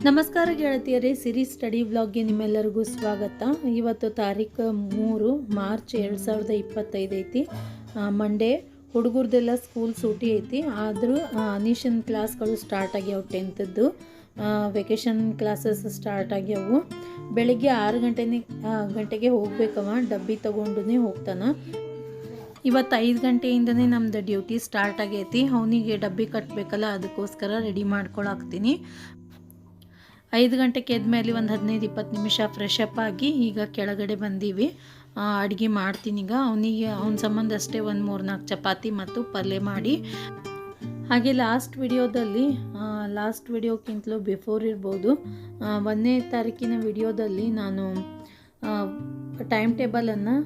ನಮಸ್ಕಾರ ಗೆಳತಿಯರೇ, ಸಿರಿ ಸ್ಟಡಿ ವ್ಲಾಗ್ಗೆ ನಿಮ್ಮೆಲ್ಲರಿಗೂ ಸ್ವಾಗತ. ಇವತ್ತು ತಾರೀಕು 3 ಮಾರ್ಚ್ 2025 ಐತಿ. ಮಂಡೇ. ಹುಡುಗರದೆಲ್ಲ ಸ್ಕೂಲ್ ಸೂಟಿ ಐತಿ. ಆದರೂ ಅನೀಶನ್ ಕ್ಲಾಸ್ಗಳು ಸ್ಟಾರ್ಟ್ ಆಗ್ಯಾವ. 10th vacation classes start ಆಗ್ಯಾವು. ಬೆಳಿಗ್ಗೆ 6 ಗಂಟೆಗೆ ಹೋಗ್ಬೇಕವ. ಡಬ್ಬಿ ತೊಗೊಂಡು ಹೋಗ್ತಾನೆ. ಇವತ್ತು 5 ಗಂಟೆಯಿಂದನೇ ನಮ್ಮದು ಡ್ಯೂಟಿ ಸ್ಟಾರ್ಟ್ ಆಗೈತಿ. ಅವನಿಗೆ ಡಬ್ಬಿ ಕಟ್ಟಬೇಕಲ್ಲ, ಅದಕ್ಕೋಸ್ಕರ ರೆಡಿ ಮಾಡ್ಕೊಳಾಕ್ತೀನಿ. 5 ಗಂಟೆಗೆ ಎದ್ಮೇಲೆ ಒಂದು 15-20 ನಿಮಿಷ ಫ್ರೆಶ್ ಅಪ್ ಆಗಿ ಈಗ ಕೆಳಗಡೆ ಬಂದೀವಿ. ಅಡುಗೆ ಮಾಡ್ತೀನಿ. ಈಗ ಅವನ ಸಂಬಂಧ ಅಷ್ಟೇ ಒಂದು 3-4 ಚಪಾತಿ ಮತ್ತು ಪಲ್ಯ ಮಾಡಿ. ಹಾಗೆ ಲಾಸ್ಟ್ ವಿಡಿಯೋಕ್ಕಿಂತಲೂ ಬಿಫೋರ್ ಇರ್ಬೋದು, 1ನೇ ತಾರೀಕಿನ ವಿಡಿಯೋದಲ್ಲಿ ನಾನು ಟೈಮ್ ಟೇಬಲನ್ನು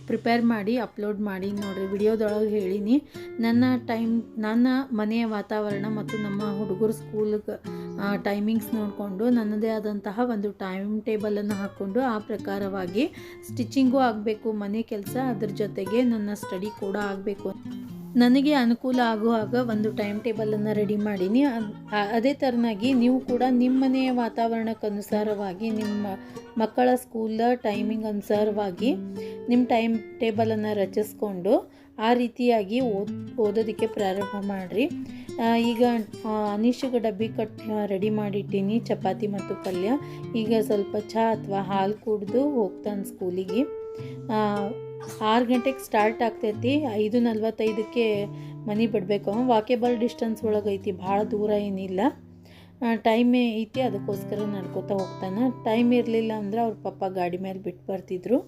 ಪ್ರಿಪೇರ್ ಮಾಡಿ ಅಪ್ಲೋಡ್ ಮಾಡಿ ನೋಡಿರಿ. ವಿಡಿಯೋದೊಳಗೆ ಹೇಳೀನಿ ನನ್ನ ಮನೆಯ ವಾತಾವರಣ ಮತ್ತು ನಮ್ಮ ಹುಡುಗರು ಸ್ಕೂಲ್ಗೆ ಟೈಮಿಂಗ್ಸ್ ನೋಡಿಕೊಂಡು ನನ್ನದೇ ಆದಂತಹ ಒಂದು ಟೈಮ್ ಟೇಬಲನ್ನು ಹಾಕ್ಕೊಂಡು ಆ ಪ್ರಕಾರವಾಗಿ ಸ್ಟಿಚಿಂಗು ಆಗಬೇಕು, ಮನೆ ಕೆಲಸ, ಅದ್ರ ಜೊತೆಗೆ ನನ್ನ ಸ್ಟಡಿ ಕೂಡ ಆಗಬೇಕು. ನನಗೆ ಅನುಕೂಲ ಆಗುವಾಗ ಒಂದು ಟೈಮ್ ಟೇಬಲನ್ನು ರೆಡಿ ಮಾಡೀನಿ. ಅದೇ ಥರನಾಗಿ ನೀವು ಕೂಡ ನಿಮ್ಮ ಮನೆಯ ವಾತಾವರಣಕ್ಕನುಸಾರವಾಗಿ, ನಿಮ್ಮ ಮಕ್ಕಳ ಸ್ಕೂಲ್ ಟೈಮಿಂಗ್ ಅನುಸಾರವಾಗಿ ನಿಮ್ಮ ಟೈಮ್ ಟೇಬಲನ್ನು ರಚಿಸ್ಕೊಂಡು ಆ ರೀತಿಯಾಗಿ ಓದೋದಕ್ಕೆ ಪ್ರಾರಂಭ ಮಾಡಿರಿ. ಈಗ ಅನೀಶಿಗೆ ಡಬ್ಬಿ ರೆಡಿ ಮಾಡಿಟ್ಟೀನಿ, ಚಪಾತಿ ಮತ್ತು ಪಲ್ಯ. ಈಗ ಸ್ವಲ್ಪ ಚಹಾ ಅಥವಾ ಹಾಲು ಕುಡಿದು ಹೋಗ್ತಾನೆ ಸ್ಕೂಲಿಗೆ. 6 ಗಂಟೆಗೆ ಸ್ಟಾರ್ಟ್ ಆಗ್ತೈತಿ. 5:45ಕ್ಕೆ ಮನೆ ಬಿಡಬೇಕು. ವಾಕೇಬಲ್ ಡಿಸ್ಟೆನ್ಸ್ ಒಳಗೈತಿ, ಭಾಳ ದೂರ ಏನಿಲ್ಲ. ಟೈಮ್ ಐತಿ, ಅದಕ್ಕೋಸ್ಕರ ನಡ್ಕೋತಾ ಹೋಗ್ತಾನೆ. ಟೈಮ್ ಇರಲಿಲ್ಲ ಅಂದ್ರೆ ಅವ್ರ ಪಪ್ಪ ಗಾಡಿ ಮೇಲೆ ಬಿಟ್ಟು ಬರ್ತಿದ್ರು.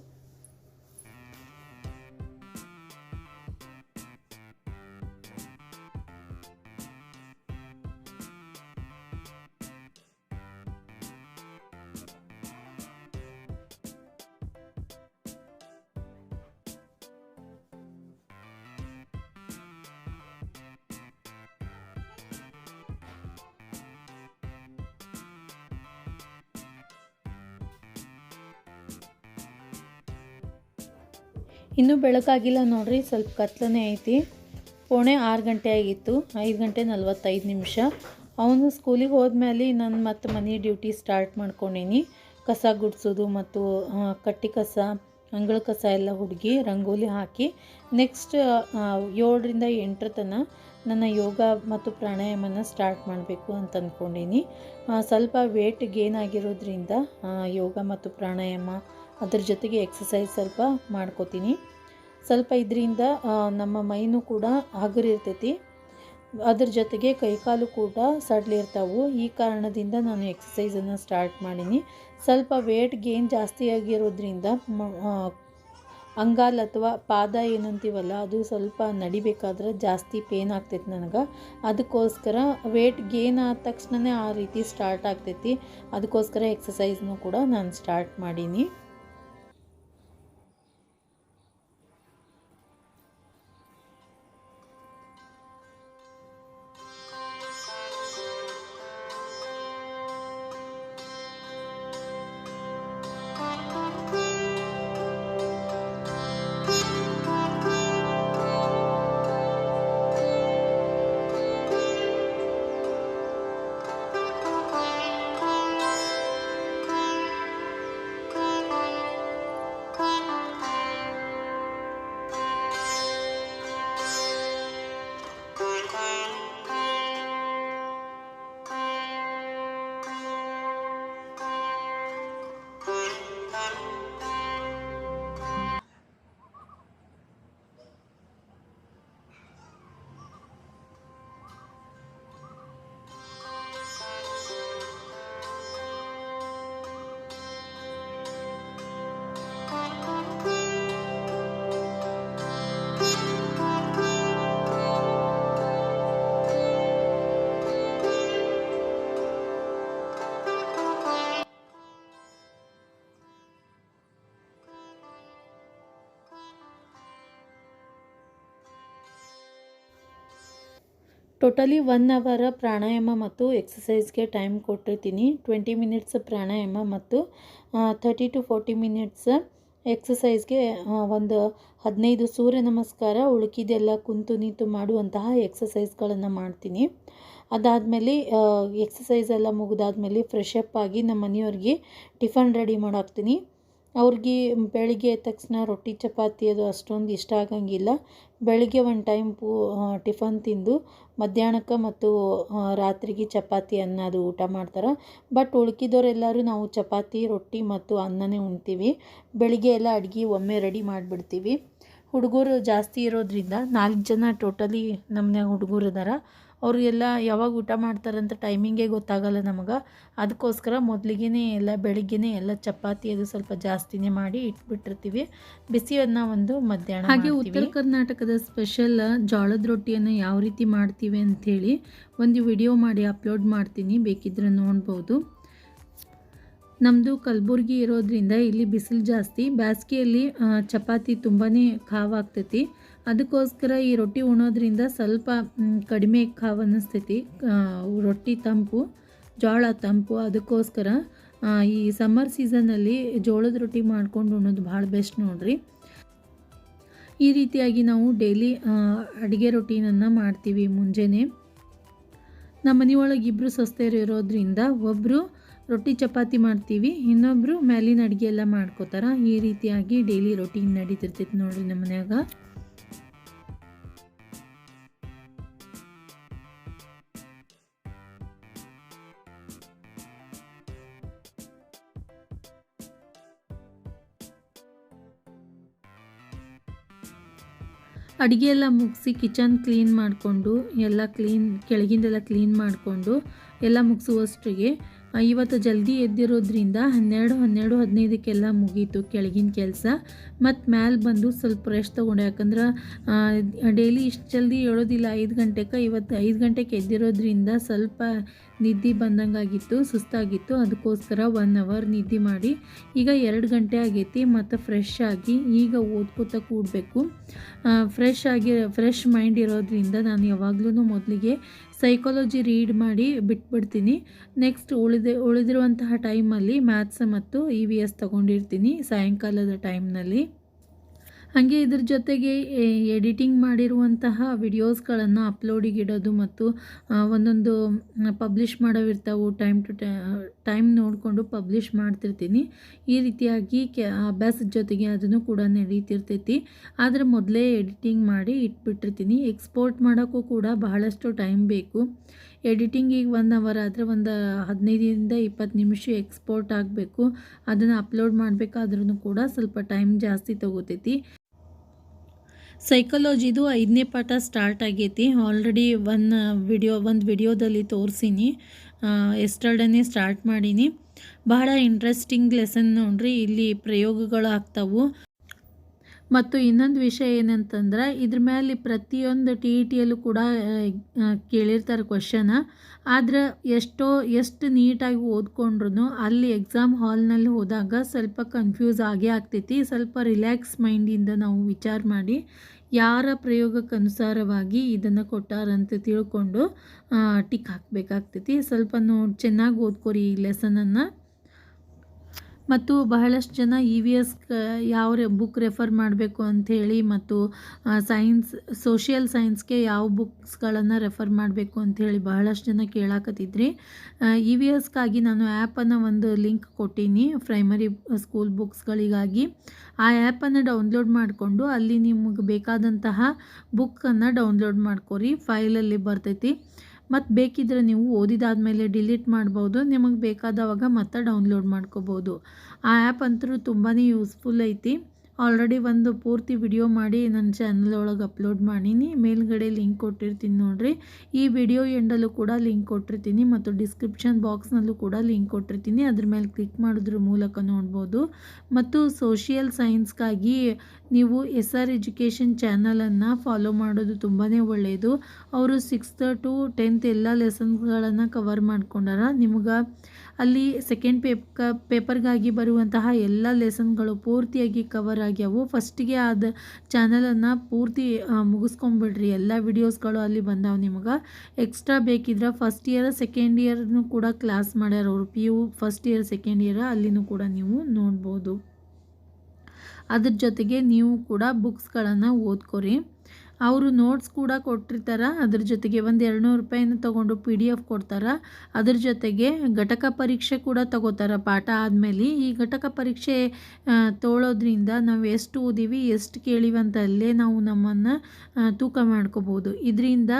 ಇನ್ನೂ ಬೆಳಕಾಗಿಲ್ಲ ನೋಡ್ರಿ, ಸ್ವಲ್ಪ ಕತ್ಲನೇ ಐತಿ. 5:45 ಗಂಟೆ ಆಗಿತ್ತು. 5:45 ಅವನು ಸ್ಕೂಲಿಗೆ ಹೋದ್ಮೇಲೆ ನಾನು ಮತ್ತೆ ಮನೆ ಡ್ಯೂಟಿ ಸ್ಟಾರ್ಟ್ ಮಾಡ್ಕೊಂಡೀನಿ. ಕಸ ಗುಡಿಸೋದು ಮತ್ತು ಕಟ್ಟಿ ಕಸ, ಅಂಗಳ ಕಸ ಎಲ್ಲ ಹುಡುಗಿ ರಂಗೋಲಿ ಹಾಕಿ ನೆಕ್ಸ್ಟ್ 7ರಿಂದ 8 ತನಕ ನನ್ನ ಯೋಗ ಮತ್ತು ಪ್ರಾಣಾಯಾಮನ ಸ್ಟಾರ್ಟ್ ಮಾಡಬೇಕು ಅಂತ ಅಂದ್ಕೊಂಡೀನಿ. ಸ್ವಲ್ಪ ವೇಟ್ ಗೇನ್ ಆಗಿರೋದ್ರಿಂದ ಯೋಗ ಮತ್ತು ಪ್ರಾಣಾಯಾಮ ಅದ್ರ ಜೊತೆಗೆ ಎಕ್ಸಸೈಸ್ ಸ್ವಲ್ಪ ಮಾಡ್ಕೋತೀನಿ. ಸ್ವಲ್ಪ ಇದರಿಂದ ನಮ್ಮ ಮೈನೂ ಕೂಡ ಹಗುರಿರ್ತೈತಿ, ಅದ್ರ ಜೊತೆಗೆ ಕೈಕಾಲು ಕೂಡ ಸಡ್ಲಿರ್ತಾವೆ. ಈ ಕಾರಣದಿಂದ ನಾನು ಎಕ್ಸಸೈಸನ್ನು ಸ್ಟಾರ್ಟ್ ಮಾಡೀನಿ. ಸ್ವಲ್ಪ ವೇಟ್ ಗೇನ್ ಜಾಸ್ತಿ ಆಗಿರೋದ್ರಿಂದ ಅಂಗಾಲ್ ಅಥವಾ ಪಾದ ಏನಂತೀವಲ್ಲ, ಅದು ಸ್ವಲ್ಪ ನಡಿಬೇಕಾದ್ರೆ ಜಾಸ್ತಿ ಪೇನ್ ಆಗ್ತೈತಿ ನನಗೆ. ಅದಕ್ಕೋಸ್ಕರ ವೇಟ್ ಗೇನ್ ಆದ ತಕ್ಷಣವೇ ಆ ರೀತಿ ಸ್ಟಾರ್ಟ್ ಆಗ್ತೈತಿ. ಅದಕ್ಕೋಸ್ಕರ ಎಕ್ಸಸೈಸ್ನೂ ಕೂಡ ನಾನು ಸ್ಟಾರ್ಟ್ ಮಾಡೀನಿ. ಟೋಟಲಿ 1 ಅವರ್ ಪ್ರಾಣಾಯಾಮ ಮತ್ತು ಎಕ್ಸಸೈಸ್ಗೆ ಟೈಮ್ ಕೊಟ್ಟಿರ್ತೀನಿ. 20 ಮಿನಿಟ್ಸ್ ಪ್ರಾಣಾಯಾಮ ಮತ್ತು 30 to 40 ಮಿನಿಟ್ಸ್ ಎಕ್ಸಸೈಸ್ಗೆ ಒಂದು 15 ಸೂರ್ಯ ನಮಸ್ಕಾರ, ಉಳುಕಿದೆಲ್ಲ ಕುಂತು ನಿಂತು ಮಾಡುವಂತಹ ಎಕ್ಸಸೈಸ್ಗಳನ್ನು ಮಾಡ್ತೀನಿ. ಅದಾದಮೇಲೆ ಎಕ್ಸಸೈಸ್ ಎಲ್ಲ ಮುಗಿದಾದ್ಮೇಲೆ ಫ್ರೆಶ್ ಅಪ್ ಆಗಿ ನಮ್ಮ ಮನೆಯವ್ರಿಗೆ ಟಿಫನ್ ರೆಡಿ ಮಾಡಾಕ್ತೀನಿ. ಅವ್ರಿಗೆ ಬೆಳಿಗ್ಗೆ ಎದ್ದ ತಕ್ಷಣ ರೊಟ್ಟಿ ಚಪಾತಿ ಅದು ಅಷ್ಟೊಂದು ಇಷ್ಟ ಆಗಂಗಿಲ್ಲ. ಬೆಳಿಗ್ಗೆ ಒಂದು ಟೈಮ್ ಟಿಫನ್ ತಿಂದು ಮಧ್ಯಾಹ್ನಕ್ಕೆ ಮತ್ತು ರಾತ್ರಿಗೆ ಚಪಾತಿ ಅನ್ನ ಅದು ಊಟ ಮಾಡ್ತಾರೆ. ಬಟ್ ಉಳ್ಕಿದವರೆಲ್ಲರೂ ನಾವು ಚಪಾತಿ ರೊಟ್ಟಿ ಮತ್ತು ಅನ್ನನೇ ಉಣ್ತೀವಿ. ಬೆಳಿಗ್ಗೆ ಎಲ್ಲ ಅಡುಗೆ ಒಮ್ಮೆ ರೆಡಿ ಮಾಡಿಬಿಡ್ತೀವಿ. ಹುಡುಗರು ಜಾಸ್ತಿ ಇರೋದ್ರಿಂದ 4 ಜನ ಟೋಟಲಿ ನಮ್ಮನ್ಯಾಗ ಹುಡುಗರು ಇದ್ದಾರೆ. ಅವರು ಎಲ್ಲ ಯಾವಾಗ ಊಟ ಮಾಡ್ತಾರಂತ ಟೈಮಿಂಗೇ ಗೊತ್ತಾಗಲ್ಲ ನಮಗೆ. ಅದಕ್ಕೋಸ್ಕರ ಮೊದಲಿಗೆ ಎಲ್ಲ ಬೆಳಿಗ್ಗೆನೇ ಎಲ್ಲ ಚಪಾತಿ ಅದು ಸ್ವಲ್ಪ ಜಾಸ್ತಿನೇ ಮಾಡಿ ಇಟ್ಬಿಟ್ಟಿರ್ತೀವಿ. ಬಿಸಿ ಅನ್ನ ಒಂದು ಮಧ್ಯಾಹ್ನ. ಹಾಗೆ ಉತ್ತರ ಕರ್ನಾಟಕದ ಸ್ಪೆಷಲ್ ಜೋಳದ ರೊಟ್ಟಿಯನ್ನು ಯಾವ ರೀತಿ ಮಾಡ್ತೀವಿ ಅಂಥೇಳಿ ಒಂದು ವಿಡಿಯೋ ಮಾಡಿ ಅಪ್ಲೋಡ್ ಮಾಡ್ತೀನಿ, ಬೇಕಿದ್ರೆ ನೋಡ್ಬೋದು. ನಮ್ಮದು ಕಲಬುರ್ಗಿ ಇರೋದ್ರಿಂದ ಇಲ್ಲಿ ಬಿಸಿಲು ಜಾಸ್ತಿ. ಬೇಸಿಗೆಯಲ್ಲಿ ಚಪಾತಿ ತುಂಬಾ ಖಾವಾಗ್ತೈತಿ. ಅದಕ್ಕೋಸ್ಕರ ಈ ರೊಟ್ಟಿ ಉಣೋದ್ರಿಂದ ಸ್ವಲ್ಪ ಕಡಿಮೆ ಖಾವ್ ಅನ್ನಿಸ್ತೈತಿ. ರೊಟ್ಟಿ ತಂಪು, ಜೋಳ ತಂಪು. ಅದಕ್ಕೋಸ್ಕರ ಈ ಸಮ್ಮರ್ ಸೀಸನ್ನಲ್ಲಿ ಜೋಳದ ರೊಟ್ಟಿ ಮಾಡ್ಕೊಂಡು ಉಣ್ಣೋದು ಭಾಳ ಬೆಸ್ಟ್ ನೋಡ್ರಿ. ಈ ರೀತಿಯಾಗಿ ನಾವು ಡೈಲಿ ಅಡುಗೆ ರೊಟ್ಟಿನನ್ನು ಮಾಡ್ತೀವಿ ಮುಂಜಾನೆ. ನಮ್ಮ ಮನೆಯೊಳಗೆ ಇಬ್ಬರು ಸೊಸೆಯರು ಇರೋದ್ರಿಂದ ಒಬ್ಬರು ರೊಟ್ಟಿ ಚಪಾತಿ ಮಾಡ್ತೀವಿ, ಇನ್ನೊಬ್ಬರು ಮೇಲಿನ ಅಡುಗೆ ಎಲ್ಲ ಮಾಡ್ಕೋತಾರೆ. ಈ ರೀತಿಯಾಗಿ ಡೈಲಿ ರೊಟೀನ್ ನಡೀತಿರ್ತೈತಿ ನೋಡ್ರಿ ನಮ್ಮ ಮನ್ಯಾಗ. ಅಡುಗೆ ಎಲ್ಲ ಮುಗಿಸಿ ಕಿಚನ್ ಕ್ಲೀನ್ ಮಾಡಿಕೊಂಡು ಎಲ್ಲ ಕೆಳಗಿಂದೆಲ್ಲ ಕ್ಲೀನ್ ಮಾಡಿಕೊಂಡು ಎಲ್ಲ ಮುಗಿಸುವಷ್ಟಿಗೆ ಇವತ್ತು ಜಲ್ದಿ ಎದ್ದಿರೋದ್ರಿಂದ 12:15 ಮುಗೀತು ಕೆಳಗಿನ ಕೆಲಸ. ಮತ್ತು ಮ್ಯಾಲೆ ಬಂದು ಸ್ವಲ್ಪ ರೆಸ್ಟ್ ತೊಗೊಂಡೆ. ಯಾಕಂದ್ರೆ ಡೈಲಿ ಇಷ್ಟು ಜಲ್ದಿ ಹೇಳೋದಿಲ್ಲ 5 ಗಂಟೆಗೆ. ಇವತ್ತು 5 ಗಂಟೆಗೆ ಎದ್ದಿರೋದ್ರಿಂದ ಸ್ವಲ್ಪ ನಿದ್ದೆ ಬಂದಂಗಾಗಿತ್ತು, ಸುಸ್ತಾಗಿತ್ತು. ಅದಕ್ಕೋಸ್ಕರ 1 ಅವರ್ ನಿದ್ದೆ ಮಾಡಿ ಈಗ 2 ಗಂಟೆ ಆಗೈತಿ. ಮತ್ತು ಫ್ರೆಶ್ ಆಗಿ ಈಗ ಓದ್ಕೋತಾ ಕೂಡಬೇಕು. ಫ್ರೆಶ್ ಮೈಂಡ್ ಇರೋದ್ರಿಂದ ನಾನು ಯಾವಾಗಲೂ ಮೊದಲಿಗೆ ಸೈಕಾಲಜಿ ರೀಡ್ ಮಾಡಿ ಬಿಟ್ಬಿಡ್ತೀನಿ. ನೆಕ್ಸ್ಟ್ ಉಳಿದಿರುವಂತಹ ಟೈಮಲ್ಲಿ ಮ್ಯಾಥ್ಸ್ ಮತ್ತು EVS ತೊಗೊಂಡಿರ್ತೀನಿ ಸಾಯಂಕಾಲದ ಟೈಮ್ನಲ್ಲಿ. ಹಾಗೆ ಇದ್ರ ಜೊತೆಗೆ ಎಡಿಟಿಂಗ್ ಮಾಡಿರುವಂತಹ ವಿಡಿಯೋಸ್ಗಳನ್ನು ಅಪ್ಲೋಡಿಗೆ ಇಡೋದು ಮತ್ತು ಒಂದೊಂದು ಪಬ್ಲಿಷ್ ಮಾಡೋವಿರ್ತಾವೆ. ಟೈಮ್ ನೋಡಿಕೊಂಡು ಪಬ್ಲಿಷ್ ಮಾಡ್ತಿರ್ತೀನಿ. ಈ ರೀತಿಯಾಗಿ ಅಭ್ಯಾಸದ ಜೊತೆಗೆ ಅದನ್ನು ಕೂಡ ನಡೀತಿರ್ತೈತಿ. ಆದರೆ ಮೊದಲೇ ಎಡಿಟಿಂಗ್ ಮಾಡಿ ಇಟ್ಬಿಟ್ಟಿರ್ತೀನಿ. ಎಕ್ಸ್ಪೋರ್ಟ್ ಮಾಡೋಕ್ಕೂ ಕೂಡ ಬಹಳಷ್ಟು ಟೈಮ್ ಬೇಕು. ಎಡಿಟಿಂಗಿಗೆ 1 ಅವರ್ ಆದರೆ ಒಂದು 15 to 20 ನಿಮಿಷ ಎಕ್ಸ್ಪೋರ್ಟ್ ಆಗಬೇಕು. ಅದನ್ನು ಅಪ್ಲೋಡ್ ಮಾಡಬೇಕಾದ್ರೂ ಕೂಡ ಸ್ವಲ್ಪ ಟೈಮ್ ಜಾಸ್ತಿ ತೊಗೋತೈತಿ. ಸೈಕಾಲಜಿದು 5ನೇ ಪಾಠ ಸ್ಟಾರ್ಟ್ ಆಗೈತಿ. ಆಲ್ರೆಡಿ ಒಂದು ವಿಡಿಯೋದಲ್ಲಿ ತೋರಿಸೀನಿ. ಎಸ್ಟರ್ಡೇನೇ ಸ್ಟಾರ್ಟ್ ಮಾಡೀನಿ. ಬಹಳ ಇಂಟ್ರೆಸ್ಟಿಂಗ್ ಲೆಸನ್ ನೋಡ್ರಿ. ಇಲ್ಲಿ ಪ್ರಯೋಗಗಳು ಆಗ್ತಾವು. ಮತ್ತು ಇನ್ನೊಂದು ವಿಷಯ ಏನಂತಂದ್ರೆ ಇದ್ರ ಮೇಲೆ ಪ್ರತಿಯೊಂದು TETಯಲ್ಲೂ ಕೂಡ ಕೇಳಿರ್ತಾರೆ ಕ್ವಶನ. ಆದರೆ ಎಷ್ಟು ನೀಟಾಗಿ ಓದ್ಕೊಂಡ್ರು ಅಲ್ಲಿ ಎಕ್ಸಾಮ್ ಹಾಲ್ನಲ್ಲಿ ಹೋದಾಗ ಸ್ವಲ್ಪ ಕನ್ಫ್ಯೂಸ್ ಆಗೇ ಆಗ್ತೈತಿ. ಸ್ವಲ್ಪ ರಿಲ್ಯಾಕ್ಸ್ ಮೈಂಡಿಂದ ನಾವು ವಿಚಾರ ಮಾಡಿ ಯಾರ ಪ್ರಯೋಗಕ್ಕೆ ಅನುಸಾರವಾಗಿ ಇದನ್ನು ಕೊಟ್ಟಾರಂತ ತಿಳ್ಕೊಂಡು ಟಿಕ್ ಹಾಕಬೇಕಾಗ್ತೈತಿ. ಸ್ವಲ್ಪ ಚೆನ್ನಾಗಿ ಓದ್ಕೊರಿ ಈ ಲೆಸನನ್ನು. ಮತ್ತು ಬಹಳಷ್ಟು ಜನ EVS ಯಾವ ಬುಕ್ ರೆಫರ್ ಮಾಡಬೇಕು ಅಂಥೇಳಿ ಮತ್ತು ಸೋಷಿಯಲ್ ಸೈನ್ಸ್ಗೆ ಯಾವ ಬುಕ್ಸ್ಗಳನ್ನು ರೆಫರ್ ಮಾಡಬೇಕು ಅಂಥೇಳಿ ಬಹಳಷ್ಟು ಜನ ಕೇಳಾಕತ್ತಿದ್ರಿ. EVSಗಾಗಿ ನಾನು ಆ್ಯಪನ್ನು ಒಂದು ಲಿಂಕ್ ಕೊಟ್ಟೀನಿ ಪ್ರೈಮರಿ ಸ್ಕೂಲ್ ಬುಕ್ಸ್ಗಳಿಗಾಗಿ. ಆ ಆ್ಯಪನ್ನು ಡೌನ್ಲೋಡ್ ಮಾಡಿಕೊಂಡು ಅಲ್ಲಿ ನಿಮಗೆ ಬೇಕಾದಂತಹ ಬುಕ್ಕನ್ನು ಡೌನ್ಲೋಡ್ ಮಾಡ್ಕೊರಿ. ಫೈಲಲ್ಲಿ ಬರ್ತೈತಿ. ಮತ್ತು ಬೇಕಿದ್ರೆ ನೀವು ಓದಿದಾದ್ಮೇಲೆ ಡಿಲೀಟ್ ಮಾಡ್ಬೋದು. ನಿಮಗೆ ಬೇಕಾದವಾಗ ಮತ್ತೆ ಡೌನ್ಲೋಡ್ ಮಾಡ್ಕೋಬೋದು. ಆ ಆ್ಯಪ್ ಅಂತೂ ತುಂಬಾ ಯೂಸ್ಫುಲ್ ಐತಿ. ಆಲ್ರೆಡಿ ಒಂದು ಪೂರ್ತಿ ವಿಡಿಯೋ ಮಾಡಿ ನನ್ನ ಚಾನಲ್ ಒಳಗೆ ಅಪ್ಲೋಡ್ ಮಾಡೀನಿ. ಮೇಲ್ಗಡೆ ಲಿಂಕ್ ಕೊಟ್ಟಿರ್ತೀನಿ ನೋಡಿರಿ. ಈ ವಿಡಿಯೋ ಎಂಡಲ್ಲೂ ಕೂಡ ಲಿಂಕ್ ಕೊಟ್ಟಿರ್ತೀನಿ ಮತ್ತು ಡಿಸ್ಕ್ರಿಪ್ಷನ್ ಬಾಕ್ಸ್ನಲ್ಲೂ ಕೂಡ ಲಿಂಕ್ ಕೊಟ್ಟಿರ್ತೀನಿ. ಅದ್ರ ಮೇಲೆ ಕ್ಲಿಕ್ ಮಾಡೋದ್ರ ಮೂಲಕ ನೋಡ್ಬೋದು. ಮತ್ತು ಸೋಷಿಯಲ್ ಸೈನ್ಸ್ಗಾಗಿ ನೀವು SR ಎಜುಕೇಷನ್ ಚಾನಲನ್ನು ಫಾಲೋ ಮಾಡೋದು ತುಂಬಾ ಒಳ್ಳೆಯದು. ಅವರು 6th to 10th ಎಲ್ಲ ಲೆಸನ್ಸ್ಗಳನ್ನು ಕವರ್ ಮಾಡ್ಕೊಂಡಾರ. ನಿಮ್ಗೆ ಅಲ್ಲಿ ಸೆಕೆಂಡ್ ಪೇಪರ್ಗಾಗಿ ಬರುವಂತಹ ಎಲ್ಲ ಲೆಸನ್ಗಳು ಪೂರ್ತಿಯಾಗಿ ಕವರ್ ಆಗ್ಯಾವು. ಫಸ್ಟಿಗೆ ಅದು ಚಾನಲನ್ನು ಪೂರ್ತಿ ಮುಗಿಸ್ಕೊಂಬಿಡ್ರಿ. ಎಲ್ಲ ವಿಡಿಯೋಸ್ಗಳು ಅಲ್ಲಿ ಬಂದಾವೆ. ನಿಮಗೆ ಎಕ್ಸ್ಟ್ರಾ ಬೇಕಿದ್ರೆ ಫಸ್ಟ್ ಇಯರ್ ಸೆಕೆಂಡ್ ಇಯರ್ನು ಕೂಡ ಕ್ಲಾಸ್ ಮಾಡ್ಯಾರ ಅವರು. PU first year second year ಅಲ್ಲಿನೂ ಕೂಡ ನೀವು ನೋಡ್ಬೋದು. ಅದ್ರ ಜೊತೆಗೆ ನೀವು ಕೂಡ ಬುಕ್ಸ್ಗಳನ್ನು ಓದ್ಕೊರಿ. ಅವರು ನೋಟ್ಸ್ ಕೂಡ ಕೊಟ್ಟಿರ್ತಾರೆ. ಅದ್ರ ಜೊತೆಗೆ ಒಂದು 200 ರೂಪಾಯಿನ ತೊಗೊಂಡು PDF ಕೊಡ್ತಾರೆ. ಅದ್ರ ಜೊತೆಗೆ ಘಟಕ ಪರೀಕ್ಷೆ ಕೂಡ ತಗೋತಾರೆ ಪಾಠ ಆದಮೇಲೆ. ಈ ಘಟಕ ಪರೀಕ್ಷೆ ತೊಗೊಳೋದ್ರಿಂದ ನಾವು ಎಷ್ಟು ಓದಿವಿ ಎಷ್ಟು ಕೇಳಿವಿ ಅಂತ ಅಲ್ಲೇ ನಾವು ನಮ್ಮನ್ನು ತೂಕ ಮಾಡ್ಕೋಬೋದು. ಇದರಿಂದ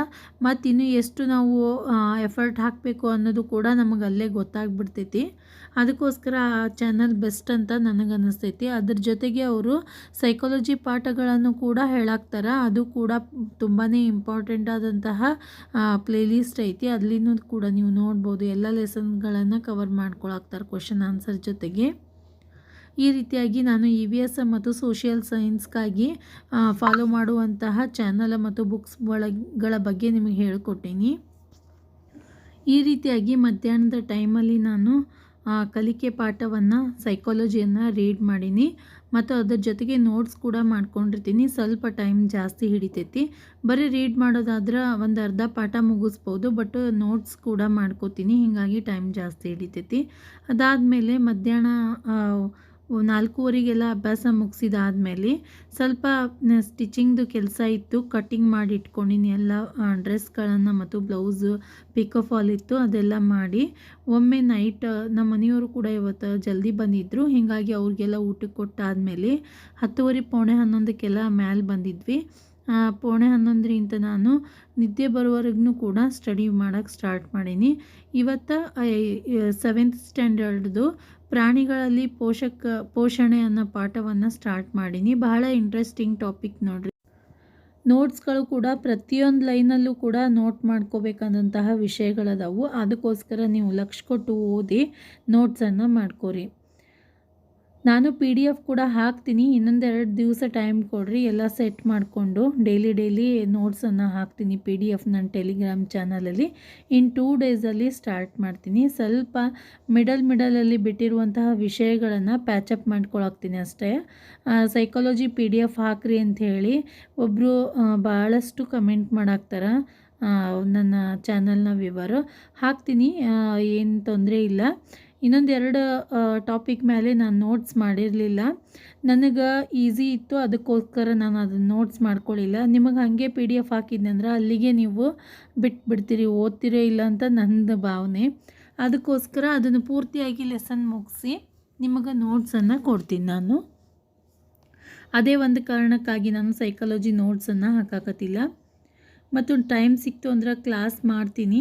ಮತ್ತು ಇನ್ನೂ ಎಷ್ಟು ನಾವು ಎಫರ್ಟ್ ಹಾಕಬೇಕು ಅನ್ನೋದು ಕೂಡ ನಮಗೆ ಅಲ್ಲೇ ಗೊತ್ತಾಗ್ಬಿಡ್ತೈತಿ. ಅದಕ್ಕೋಸ್ಕರ ಆ ಚಾನಲ್ ಬೆಸ್ಟ್ ಅಂತ ನನಗನ್ನಿಸ್ತೈತಿ. ಅದ್ರ ಜೊತೆಗೆ ಅವರು ಸೈಕಾಲಜಿ ಪಾಠಗಳನ್ನು ಕೂಡ ಹೇಳಾಕ್ತಾರೆ. ಅದು ಕೂಡ ತುಂಬಾ ಇಂಪಾರ್ಟೆಂಟ್ ಆದಂತಹ ಪ್ಲೇಲಿಸ್ಟ್ ಐತಿ. ಅಲ್ಲಿನೂ ಕೂಡ ನೀವು ನೋಡ್ಬೋದು. ಎಲ್ಲ ಲೆಸನ್ಗಳನ್ನು ಕವರ್ ಮಾಡ್ಕೊಳಾಕ್ತಾರೆ ಕ್ವಶನ್ ಆನ್ಸರ್ ಜೊತೆಗೆ. ಈ ರೀತಿಯಾಗಿ ನಾನು EVS ಮತ್ತು ಸೋಷಿಯಲ್ ಸೈನ್ಸ್ಗಾಗಿ ಫಾಲೋ ಮಾಡುವಂತಹ ಚಾನಲ್ ಮತ್ತು ಬುಕ್ಸ್ಗಳ ಬಗ್ಗೆ ನಿಮಗೆ ಹೇಳಿಕೊಟ್ಟೀನಿ. ಈ ರೀತಿಯಾಗಿ ಮಧ್ಯಾಹ್ನದ ಟೈಮಲ್ಲಿ ನಾನು ಕಲಿಕೆ ಪಾಠವನ್ನು ಸೈಕಾಲಜಿಯನ್ನು ರೀಡ್ ಮಾಡೀನಿ ಮತ್ತು ಅದ್ರ ಜೊತೆಗೆ ನೋಟ್ಸ್ ಕೂಡ ಮಾಡ್ಕೊಂಡಿರ್ತೀನಿ. ಸ್ವಲ್ಪ ಟೈಮ್ ಜಾಸ್ತಿ ಹಿಡಿತೈತಿ. ಬರೀ ರೀಡ್ ಮಾಡೋದಾದ್ರೆ ಒಂದು ಅರ್ಧ ಪಾಠ ಮುಗಿಸ್ಬೋದು, ಬಟ್ ನೋಟ್ಸ್ ಕೂಡ ಮಾಡ್ಕೋತೀನಿ. ಹೀಗಾಗಿ ಟೈಮ್ ಜಾಸ್ತಿ ಹಿಡಿತೈತಿ. ಅದಾದಮೇಲೆ ಮಧ್ಯಾಹ್ನ 4:15 ಅಭ್ಯಾಸ ಮುಗಿಸಿದಾದ್ಮೇಲೆ ಸ್ವಲ್ಪ ಸ್ಟಿಚಿಂಗ್ದು ಕೆಲಸ ಇತ್ತು. ಕಟ್ಟಿಂಗ್ ಮಾಡಿ ಇಟ್ಕೊಂಡಿನಿ ಎಲ್ಲ ಡ್ರೆಸ್ಗಳನ್ನು ಮತ್ತು ಬ್ಲೌಸು ಪಿಕೋ ಫಾಲ್ ಇತ್ತು, ಅದೆಲ್ಲ ಮಾಡಿ ಒಮ್ಮೆ ನೈಟ್ ನಮ್ಮ ಮನೆಯವರು ಕೂಡ ಇವತ್ತು ಜಲ್ದಿ ಬಂದಿದ್ದರು. ಹೀಗಾಗಿ ಅವ್ರಿಗೆಲ್ಲ ಊಟಕ್ಕೆ ಕೊಟ್ಟಾದಮೇಲೆ 10:30 ಪೌಣೆ 11ಕ್ಕೆಲ್ಲ ಮ್ಯಾಲೆ ಬಂದಿದ್ವಿ. ಪೌಣೆ 11ರಿಂದ ನಾನು ನಿದ್ದೆ ಬರೋವರೆಗೂ ಕೂಡ ಸ್ಟಡಿ ಮಾಡೋಕ್ಕೆ ಸ್ಟಾರ್ಟ್ ಮಾಡೀನಿ. ಇವತ್ತು 7th ಸ್ಟ್ಯಾಂಡರ್ಡ್ದು ಪ್ರಾಣಿಗಳಲ್ಲಿ ಪೋಷಣೆ ಅನ್ನೋ ಪಾಠವನ್ನು ಸ್ಟಾರ್ಟ್ ಮಾಡೀನಿ. ಬಹಳ ಇಂಟ್ರೆಸ್ಟಿಂಗ್ ಟಾಪಿಕ್ ನೋಡ್ರಿ. ನೋಟ್ಸ್ಗಳು ಕೂಡ ಪ್ರತಿಯೊಂದು ಲೈನಲ್ಲೂ ಕೂಡ ನೋಟ್ ಮಾಡ್ಕೋಬೇಕಾದಂತಹ ವಿಷಯಗಳದಾವು. ಅದಕ್ಕೋಸ್ಕರ ನೀವು ಲಕ್ಷ್ಯ ಕೊಟ್ಟು ಓದಿ ನೋಟ್ಸನ್ನು ಮಾಡ್ಕೋರಿ. ನಾನು PDF ಕೂಡ ಹಾಕ್ತೀನಿ. ಇನ್ನೊಂದು 2 ದಿವಸ ಟೈಮ್ ಕೊಡ್ರಿ, ಎಲ್ಲ ಸೆಟ್ ಮಾಡಿಕೊಂಡು ಡೈಲಿ ನೋಟ್ಸನ್ನು ಹಾಕ್ತೀನಿ PDF ನನ್ನ ಟೆಲಿಗ್ರಾಮ್ ಚಾನಲಲ್ಲಿ. ಇನ್ 2 ಡೇಸಲ್ಲಿ ಸ್ಟಾರ್ಟ್ ಮಾಡ್ತೀನಿ. ಸ್ವಲ್ಪ ಮಿಡಲಲ್ಲಿ ಬಿಟ್ಟಿರುವಂತಹ ವಿಷಯಗಳನ್ನು ಪ್ಯಾಚಪ್ ಮಾಡ್ಕೊಳಾಕ್ತೀನಿ ಅಷ್ಟೇ. ಸೈಕಾಲಜಿ PDF ಹಾಕ್ರಿ ಅಂಥೇಳಿ ಒಬ್ಬರು ಭಾಳಷ್ಟು ಕಮೆಂಟ್ ಮಾಡಾಕ್ತಾರೆ. ನನ್ನ ಚಾನಲ್ನ ವಿವರ ಹಾಕ್ತೀನಿ, ಏನು ತೊಂದರೆ ಇಲ್ಲ. ಇನ್ನೊಂದು 2 ಟಾಪಿಕ್ ಮೇಲೆ ನಾನು ನೋಟ್ಸ್ ಮಾಡಿರಲಿಲ್ಲ. ನನಗೆ ಈಸಿ ಇತ್ತು, ಅದಕ್ಕೋಸ್ಕರ ನಾನು ಅದನ್ನು ನೋಟ್ಸ್ ಮಾಡ್ಕೊಳ್ಳಿಲ್ಲ. ನಿಮಗೆ ಹಾಗೆ PDF ಹಾಕಿದ್ನಂದ್ರೆ ಅಲ್ಲಿಗೆ ನೀವು ಬಿಟ್ಬಿಡ್ತೀರಿ, ಓದ್ತಿರೋ ಇಲ್ಲ ಅಂತ ನನ್ನ ಭಾವನೆ. ಅದಕ್ಕೋಸ್ಕರ ಅದನ್ನು ಪೂರ್ತಿಯಾಗಿ ಲೆಸನ್ ಮುಗಿಸಿ ನಿಮಗೆ ನೋಟ್ಸನ್ನು ಕೊಡ್ತೀನಿ ನಾನು. ಅದೇ ಒಂದು ಕಾರಣಕ್ಕಾಗಿ ನಾನು ಸೈಕಾಲಜಿ ನೋಟ್ಸನ್ನು ಹಾಕಾಕತ್ತಿಲ್ಲ. ಮತ್ತು ಟೈಮ್ ಸಿಕ್ತು ಅಂದ್ರೆ ಕ್ಲಾಸ್ ಮಾಡ್ತೀನಿ.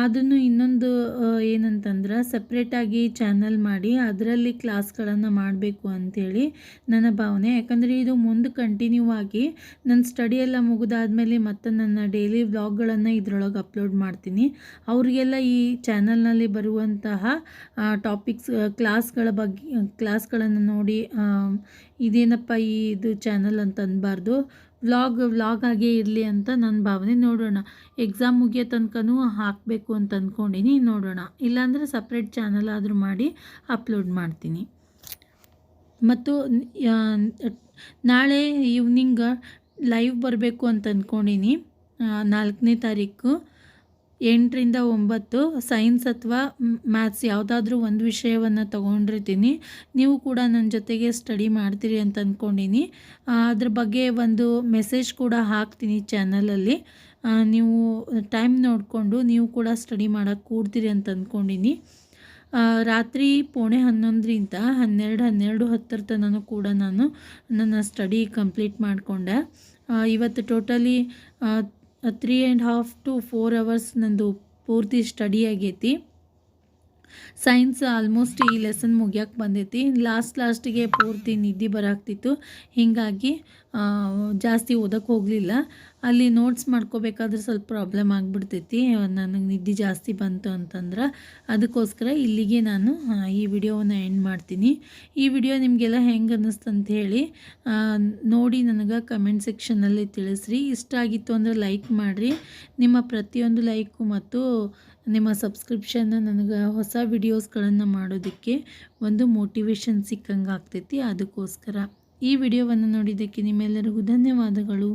ಅದನ್ನು ಇನ್ನೊಂದು ಏನಂತಂದ್ರೆ ಸಪ್ರೇಟಾಗಿ ಚಾನಲ್ ಮಾಡಿ ಅದರಲ್ಲಿ ಕ್ಲಾಸ್ಗಳನ್ನು ಮಾಡಬೇಕು ಅಂಥೇಳಿ ನನ್ನ ಭಾವನೆ. ಯಾಕಂದರೆ ಇದು ಮುಂದೆ ಕಂಟಿನ್ಯೂ ಆಗಿ ನನ್ನ ಸ್ಟಡಿ ಎಲ್ಲ ಮುಗಿದಾದ್ಮೇಲೆ ಮತ್ತು ನನ್ನ ಡೈಲಿ ವ್ಲಾಗ್ಗಳನ್ನು ಇದರೊಳಗೆ ಅಪ್ಲೋಡ್ ಮಾಡ್ತೀನಿ. ಅವರಿಗೆಲ್ಲ ಈ ಚಾನಲ್ನಲ್ಲಿ ಬರುವಂತಹ ಟಾಪಿಕ್ಸ್ ಕ್ಲಾಸ್ಗಳನ್ನು ನೋಡಿ ಇದೇನಪ್ಪ ಇದು ಚಾನಲ್ ಅಂತ ಅನ್ಬಾರ್ದು, ವ್ಲಾಗ್ ಆಗೇ ಇರಲಿ ಅಂತ ನನ್ನ ಭಾವನೆ. ನೋಡೋಣ, ಎಕ್ಸಾಮ್ ಮುಗಿಯೋ ತನಕನೂ ಹಾಕಬೇಕು ಅಂತ ಅಂದ್ಕೊಂಡಿನಿ. ನೋಡೋಣ, ಇಲ್ಲಾಂದರೆ ಸಪ್ರೇಟ್ ಚಾನಲ್ ಆದರೂ ಮಾಡಿ ಅಪ್ಲೋಡ್ ಮಾಡ್ತೀನಿ. ಮತ್ತು ನಾಳೆ ಈವ್ನಿಂಗ್ ಲೈವ್ ಬರಬೇಕು ಅಂತ ಅಂದ್ಕೊಂಡಿನಿ. 4ನೇ ತಾರೀಕು 8ರಿಂದ 9 ಸೈನ್ಸ್ ಅಥವಾ ಮ್ಯಾಥ್ಸ್ ಯಾವುದಾದ್ರೂ ಒಂದು ವಿಷಯವನ್ನು ತೊಗೊಂಡಿರ್ತೀನಿ. ನೀವು ಕೂಡ ನನ್ನ ಜೊತೆಗೆ ಸ್ಟಡಿ ಮಾಡ್ತೀರಿ ಅಂತ ಅಂದ್ಕೊಂಡಿನಿ. ಅದ್ರ ಬಗ್ಗೆ ಒಂದು ಮೆಸೇಜ್ ಕೂಡ ಹಾಕ್ತೀನಿ ಚಾನಲಲ್ಲಿ. ನೀವು ಟೈಮ್ ನೋಡಿಕೊಂಡು ನೀವು ಕೂಡ ಸ್ಟಡಿ ಮಾಡೋಕ್ಕೆ ಕೂಡ್ತೀರಿ ಅಂತ ಅಂದ್ಕೊಂಡಿನಿ. ರಾತ್ರಿ 11:45ರಿಂದ 12:10 ತನಕ ಕೂಡ ನಾನು ನನ್ನ ಸ್ಟಡಿ ಕಂಪ್ಲೀಟ್ ಮಾಡಿಕೊಂಡೆ. ಇವತ್ತು ಟೋಟಲಿ 3.5 to 4 hours ನಂದು ಪೂರ್ತಿ ಸ್ಟಡಿ ಆಗೈತಿ. ಸೈನ್ಸ್ ಆಲ್ಮೋಸ್ಟ್ ಈ ಲೆಸನ್ ಮುಗಿಯೋಕ್ಕೆ ಬಂದೈತಿ. ಲಾಸ್ಟಿಗೆ ಪೂರ್ತಿ ನಿದ್ದೆ ಬರಾಕ್ತಿತ್ತು. ಹೀಗಾಗಿ ಜಾಸ್ತಿ ಓದಕ್ಕೆ ಹೋಗಲಿಲ್ಲ. ಅಲ್ಲಿ ನೋಟ್ಸ್ ಮಾಡ್ಕೋಬೇಕಾದ್ರೆ ಸ್ವಲ್ಪ ಪ್ರಾಬ್ಲಮ್ ಆಗಿಬಿಡ್ತೈತಿ. ನನಗೆ ನಿದ್ದೆ ಜಾಸ್ತಿ ಬಂತು ಅಂತಂದ್ರೆ ಅದಕ್ಕೋಸ್ಕರ ಇಲ್ಲಿಗೆ ನಾನು ಈ ವಿಡಿಯೋವನ್ನು ಎಂಡ್ ಮಾಡ್ತೀನಿ. ಈ ವಿಡಿಯೋ ನಿಮಗೆಲ್ಲ ಹೆಂಗೆ ಅನ್ನಿಸ್ತು ಅಂತ ಹೇಳಿ ನೋಡಿ ನನಗೆ ಕಮೆಂಟ್ ಸೆಕ್ಷನಲ್ಲಿ ತಿಳಿಸ್ರಿ. ಇಷ್ಟ ಆಗಿತ್ತು ಅಂದರೆ ಲೈಕ್ ಮಾಡಿರಿ. ನಿಮ್ಮ ಪ್ರತಿಯೊಂದು ಲೈಕು ಮತ್ತು ನಿಮ್ಮ ಸಬ್ಸ್ಕ್ರಿಪ್ಷನ್ನ ನನಗೆ ಹೊಸ ವಿಡಿಯೋಸ್ಗಳನ್ನು ಮಾಡೋದಕ್ಕೆ ಒಂದು ಮೋಟಿವೇಶನ್ ಸಿಕ್ಕಂಗೆ ಆಗ್ತೈತಿ. ಅದಕ್ಕೋಸ್ಕರ ಈ ವಿಡಿಯೋವನ್ನು ನೋಡಿದ್ದಕ್ಕೆ ನಿಮ್ಮೆಲ್ಲರಿಗೂ ಧನ್ಯವಾದಗಳು.